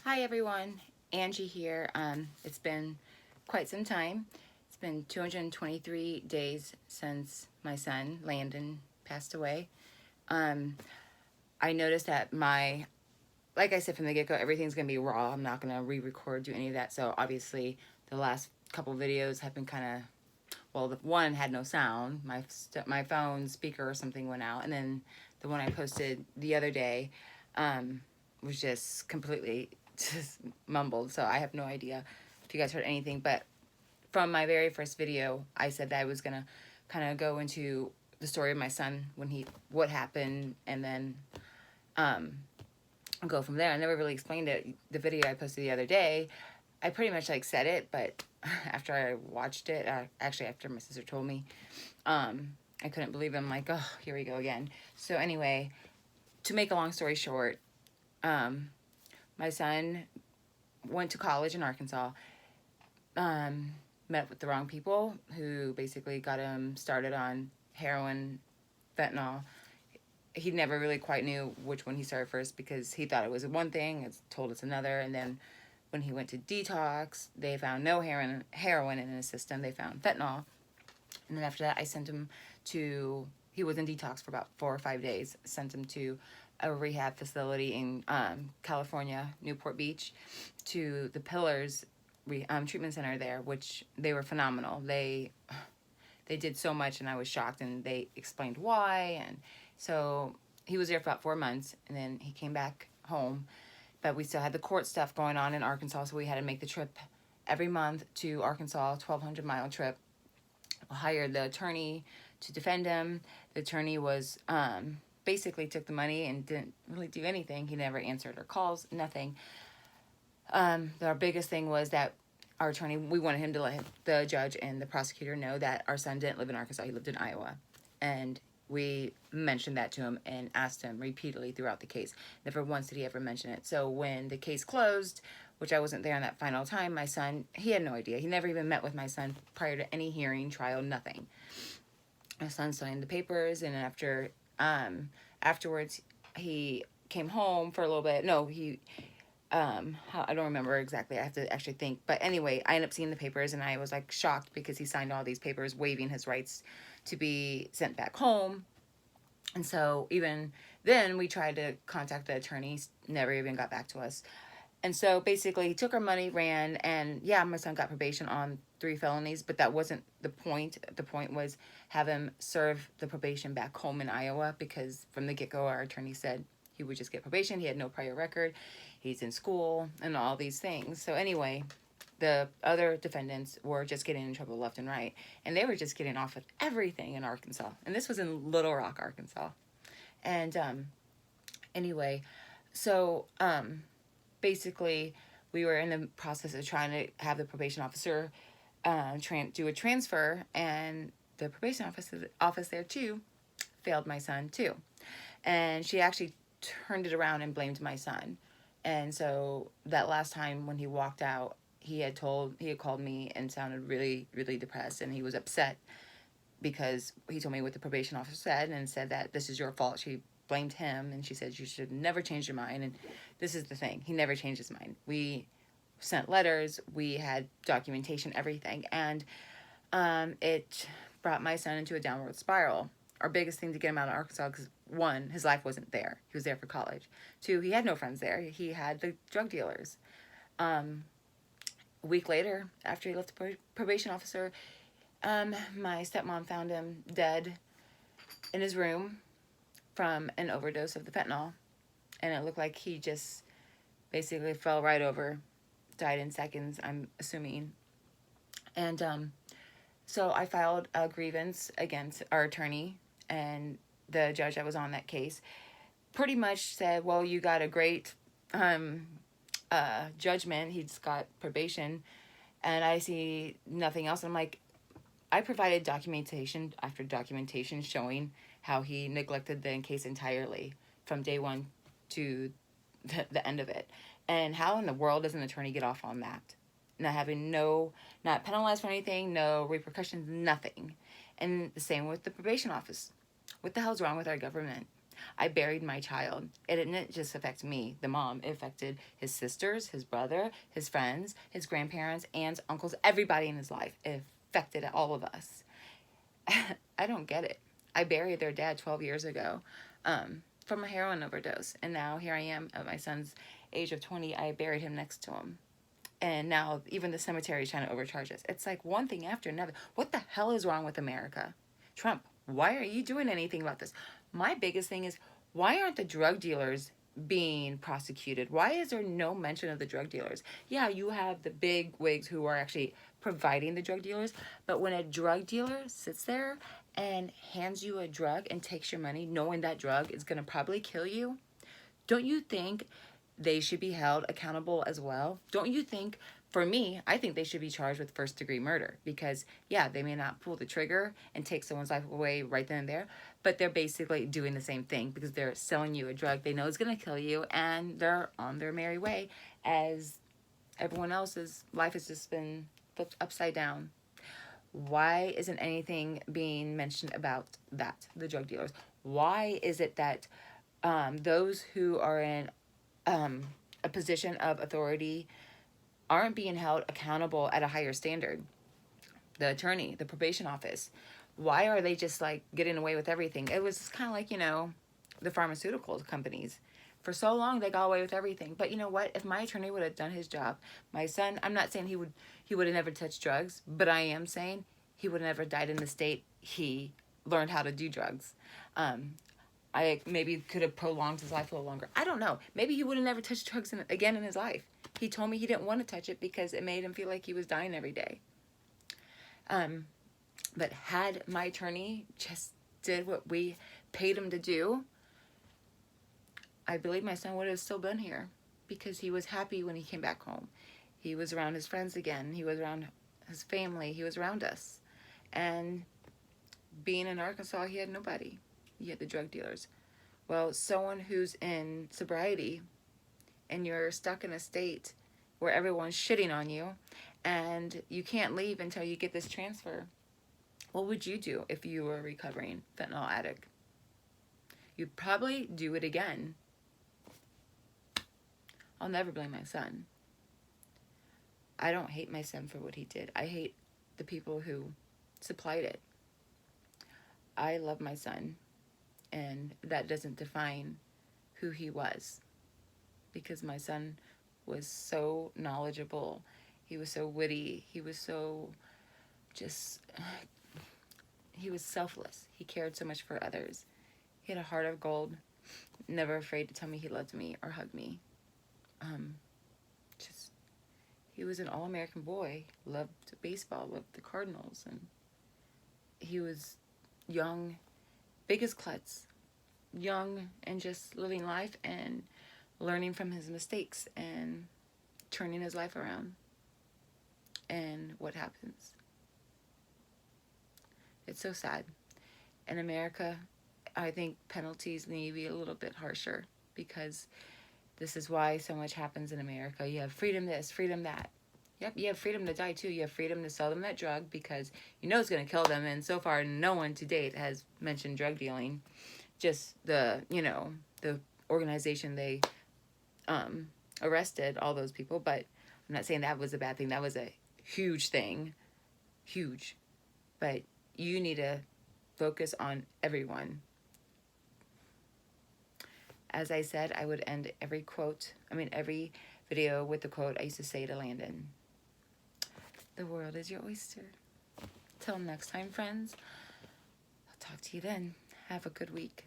Hi everyone, Angie here. It's been quite some time. It's been 223 days since my son, Landon, passed away. Um, I noticed that like I said from the get-go, everything's going to be raw. I'm not going to re-record, do any of that. So obviously the last couple videos have been kind of, well, the one had no sound. My phone speaker or something went out. And then the one I posted the other day, was just completely just mumbled, so I have no idea if you guys heard anything. But from my very first video, I said that I was gonna kind of go into the story of my son, what happened, and then go from there. I never really explained it. The video I posted the other day, I pretty much like said it, but after I watched it, actually after my sister told me, I couldn't believe it. I'm like, oh, here we go again. So anyway, to make a long story short, my son went to college in Arkansas, met with the wrong people who basically got him started on heroin, fentanyl. He never really quite knew which one he started first because he thought it was one thing, it's told it's another. And then when he went to detox, they found no heroin in his system. They found fentanyl. And then after that, I sent him to, he was in detox for about 4 or 5 days. Sent him to a rehab facility in California, Newport Beach, to the Pillars treatment center there, which they were phenomenal. They did so much, and I was shocked, and they explained why. And so he was there for about 4 months, and then he came back home. But we still had the court stuff going on in Arkansas, so we had to make the trip every month to Arkansas, 1,200-mile trip. I hired the attorney to defend him. The attorney was basically took the money and didn't really do anything. He never answered our calls, nothing. Our biggest thing was that our attorney, we wanted him to let the judge and the prosecutor know that our son didn't live in Arkansas, he lived in Iowa. And we mentioned that to him and asked him repeatedly throughout the case. Never once did he ever mention it. So when the case closed, which I wasn't there on that final time, my son, he had no idea. He never even met with my son prior to any hearing, trial, nothing. My son signed the papers, and afterwards he came home for a little bit. No, I don't remember exactly. I have to actually think. But anyway, I ended up seeing the papers, and I was like shocked because he signed all these papers waiving his rights to be sent back home. And so even then we tried to contact the attorneys, never even got back to us. And so basically he took our money, ran, and yeah, my son got probation on 3 felonies, but that wasn't the point. The point was have him serve the probation back home in Iowa, because from the get-go our attorney said he would just get probation. He had no prior record. He's in school and all these things. So anyway, the other defendants were just getting in trouble left and right, and they were just getting off with everything in Arkansas. And this was in Little Rock, Arkansas. And anyway, so basically we were in the process of trying to have the probation officer do a transfer, and the probation office there too failed my son too. And she actually turned it around and blamed my son. And so that last time when he walked out, he had called me and sounded really, really depressed, and he was upset because he told me what the probation officer said, and said that this is your fault. She blamed him, and she said you should never change your mind. And this is the thing, he never changed his mind. We sent letters, we had documentation, everything, and it brought my son into a downward spiral. Our biggest thing to get him out of Arkansas, because 1, his life wasn't there. He was there for college. 2, he had no friends there. He had the drug dealers. A week later, after he left the probation officer, my stepmom found him dead in his room from an overdose of the fentanyl. And it looked like he just basically fell right over, died in seconds, I'm assuming. And so I filed a grievance against our attorney, and the judge that was on that case pretty much said, well, you got a great judgment. He's got probation, and I see nothing else. I'm like, I provided documentation after documentation showing how he neglected the case entirely from day 1 to the end of it. And how in the world does an attorney get off on that? Not penalized for anything, no repercussions, nothing. And the same with the probation office. What the hell's wrong with our government? I buried my child. It didn't just affect me, the mom. It affected his sisters, his brother, his friends, his grandparents, aunts, uncles, everybody in his life. It affected all of us. I don't get it. I buried their dad 12 years ago from a heroin overdose. And now here I am at my son's age of 20. I buried him next to him. And now even the cemetery is trying to overcharge us. It's like one thing after another. What the hell is wrong with America? Trump, why are you doing anything about this? My biggest thing is, why aren't the drug dealers being prosecuted? Why is there no mention of the drug dealers? Yeah, you have the big wigs who are actually providing the drug dealers, but when a drug dealer sits there and hands you a drug and takes your money knowing that drug is going to probably kill you, don't you think they should be held accountable as well? Don't you think, for me, I think they should be charged with first-degree murder because, yeah, they may not pull the trigger and take someone's life away right then and there, but they're basically doing the same thing because they're selling you a drug they know is going to kill you, and they're on their merry way as everyone else's life has just been flipped upside down. Why isn't anything being mentioned about that, the drug dealers? Why is it that those who are in a position of authority aren't being held accountable at a higher standard? The attorney, the probation office, why are they just like getting away with everything? It was kind of like, the pharmaceutical companies. For so long, they got away with everything. But you know what? If my attorney would have done his job, my son, I'm not saying he would have never touched drugs, but I am saying he would have never died in the state he learned how to do drugs. I maybe could have prolonged his life a little longer. I don't know. Maybe he would have never touched drugs again in his life. He told me he didn't want to touch it because it made him feel like he was dying every day. But had my attorney just did what we paid him to do, I believe my son would have still been here because he was happy when he came back home. He was around his friends again. He was around his family. He was around us. And being in Arkansas, he had nobody. He had the drug dealers. Well, someone who's in sobriety and you're stuck in a state where everyone's shitting on you and you can't leave until you get this transfer, what would you do if you were a recovering fentanyl addict? You'd probably do it again. I'll never blame my son. I don't hate my son for what he did. I hate the people who supplied it. I love my son, and that doesn't define who he was, because my son was so knowledgeable. He was so witty. He was so he was selfless. He cared so much for others. He had a heart of gold, never afraid to tell me he loved me or hug me. He was an all-American boy, loved baseball, loved the Cardinals, and he was young, big as klutz, young and just living life and learning from his mistakes and turning his life around. And what happens? It's so sad. In America, I think penalties need to be a little bit harsher, because this is why so much happens in America. You have freedom this, freedom that. Yep, you have freedom to die too. You have freedom to sell them that drug because you know it's going to kill them. And so far, no one to date has mentioned drug dealing. Just the organization they arrested all those people. But I'm not saying that was a bad thing. That was a huge thing. Huge. But you need to focus on everyone. As I said, I would end every video with the quote I used to say to Landon. The world is your oyster. Till next time, friends. I'll talk to you then. Have a good week.